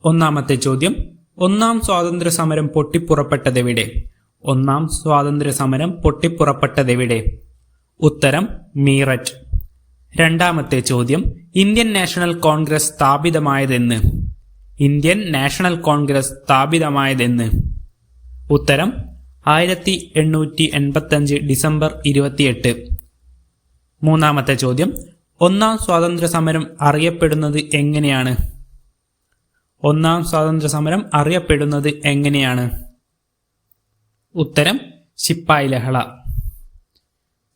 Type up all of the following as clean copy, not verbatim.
ഒന്നാമത്തെ ചോദ്യം, ഒന്നാം സ്വാതന്ത്ര്യ സമരം പൊട്ടിപ്പുറപ്പെട്ടതെവിടെ? ഒന്നാം സ്വാതന്ത്ര്യ സമരം പൊട്ടിപ്പുറപ്പെട്ടതെവിടെ? ഉത്തരം മീററ്റ്. രണ്ടാമത്തെ ചോദ്യം, ഇന്ത്യൻ നാഷണൽ കോൺഗ്രസ് സ്ഥാപിതമായതെന്ന്? ഇന്ത്യൻ നാഷണൽ കോൺഗ്രസ് സ്ഥാപിതമായതെന്ന്? ഉത്തരം 1885 ഡിസംബർ 28. മൂന്നാമത്തെ ചോദ്യം, ഒന്നാം സ്വാതന്ത്ര്യ സമരം അറിയപ്പെടുന്നത് എങ്ങനെയാണ്? ഒന്നാം സ്വാതന്ത്ര്യ സമരം അറിയപ്പെടുന്നത് എങ്ങനെയാണ്? ഉത്തരം ശിപ്പായി ലഹള.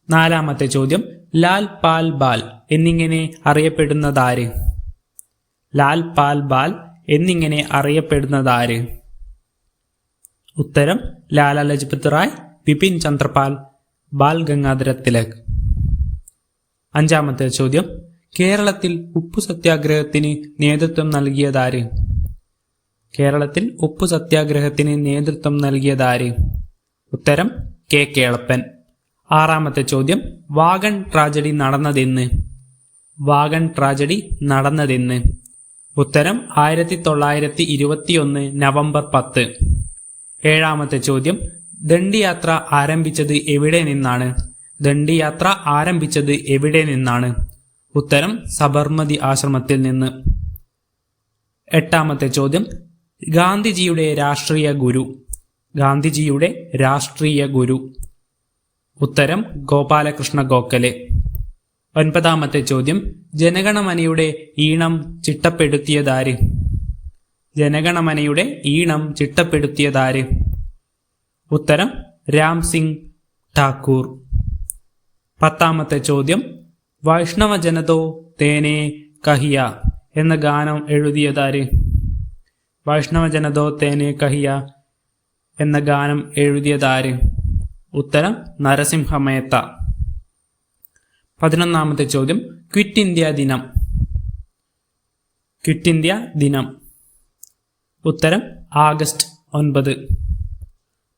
നാലാമത്തെ ചോദ്യം, ലാൽ പാൽ ബാൽ എന്നിങ്ങനെ അറിയപ്പെടുന്നതാര്? ലാൽ പാൽ ബാൽ എന്നിങ്ങനെ അറിയപ്പെടുന്നതാര്? ഉത്തരം ലാലാ ലജ്പത് റായ്, ബിപിൻ ചന്ദ്രപാൽ, ബാൽ ഗംഗാധര തിലക്. അഞ്ചാമത്തെ ചോദ്യം, കേരളത്തിൽ ഉപ്പു സത്യാഗ്രഹത്തിന് നേതൃത്വം നൽകിയതാര്? കേരളത്തിൽ ഉപ്പു സത്യാഗ്രഹത്തിന് നേതൃത്വം നൽകിയതാര്? ഉത്തരം കെ കേളപ്പൻ. ആറാമത്തെ ചോദ്യം, വാഗൺ ട്രാജഡി നടന്നതെന്ന്? വാഗൺ ട്രാജഡി നടന്നതെന്ന്? ഉത്തരം 1921 നവംബർ 10. ഏഴാമത്തെ ചോദ്യം, ദണ്ഡിയാത്ര ആരംഭിച്ചത് എവിടെ നിന്നാണ്? ദണ്ഡിയാത്ര ആരംഭിച്ചത് എവിടെ നിന്നാണ്? ഉത്തരം സബർമതി ആശ്രമത്തിൽ നിന്ന്. എട്ടാമത്തെ ചോദ്യം, ഗാന്ധിജിയുടെ രാഷ്ട്രീയ ഗുരു? ഗാന്ധിജിയുടെ രാഷ്ട്രീയ ഗുരു? ഉത്തരം ഗോപാലകൃഷ്ണ ഗോഖലെ. ഒൻപതാമത്തെ ചോദ്യം, ജനഗണമനയുടെ ഈണം ചിട്ടപ്പെടുത്തിയതാര്? ജനഗണമനയുടെ ഈണം ചിട്ടപ്പെടുത്തിയതാര്? ഉത്തരം രാം സിംഗ് ഠാക്കൂർ. പത്താമത്തെ ചോദ്യം, വൈഷ്ണവ ജനതോ തേനെ കഹിയ എന്ന ഗാനം എഴുതിയതാര്? വൈഷ്ണവ ജനതോ തേനെ കഹിയ എന്ന ഗാനം എഴുതിയതാര്? ഉത്തരം നരസിംഹ മേത്ത. 11ാമത്തെ ചോദ്യം, ക്വിറ്റ് ഇന്ത്യ ദിനം? ക്വിറ്റ് ഇന്ത്യ ദിനം? ഉത്തരം ആഗസ്റ്റ് 9.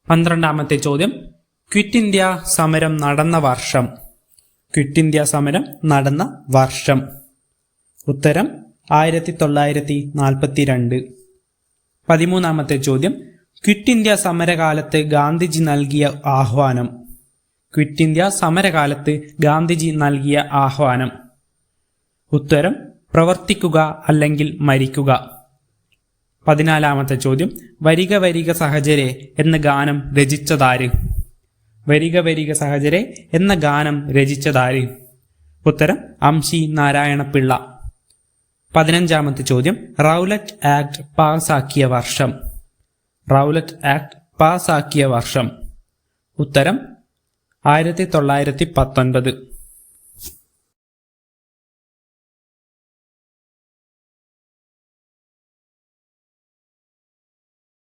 12ാമത്തെ ചോദ്യം, ക്വിറ്റ് ഇന്ത്യ സമരം നടന്ന വർഷം? ക്വിറ്റ് ഇന്ത്യ സമരം നടന്ന വർഷം? ഉത്തരം 1942. 13ാമത്തെ ചോദ്യം, ക്വിറ്റ് ഇന്ത്യ സമരകാലത്ത് ഗാന്ധിജി നൽകിയ ആഹ്വാനം? ക്വിറ്റ് ഇന്ത്യ സമരകാലത്ത് ഗാന്ധിജി നൽകിയ ആഹ്വാനം? ഉത്തരം പ്രവർത്തിക്കുക അല്ലെങ്കിൽ മരിക്കുക. 14ാമത്തെ ചോദ്യം, വരിക വരിക സഹചരെ എന്ന ഗാനം രചിച്ചതാര്? വരിക വരിക സഹചരെ എന്ന ഗാനം രചിച്ചതാര്? ഉത്തരം അംശി നാരായണ പിള്ള. 15ാമത്തെ ചോദ്യം, റൗലറ്റ് ആക്ട് പാസാക്കിയ വർഷം? റൗലറ്റ് ആക്ട് പാസാക്കിയ വർഷം? ഉത്തരം 1919.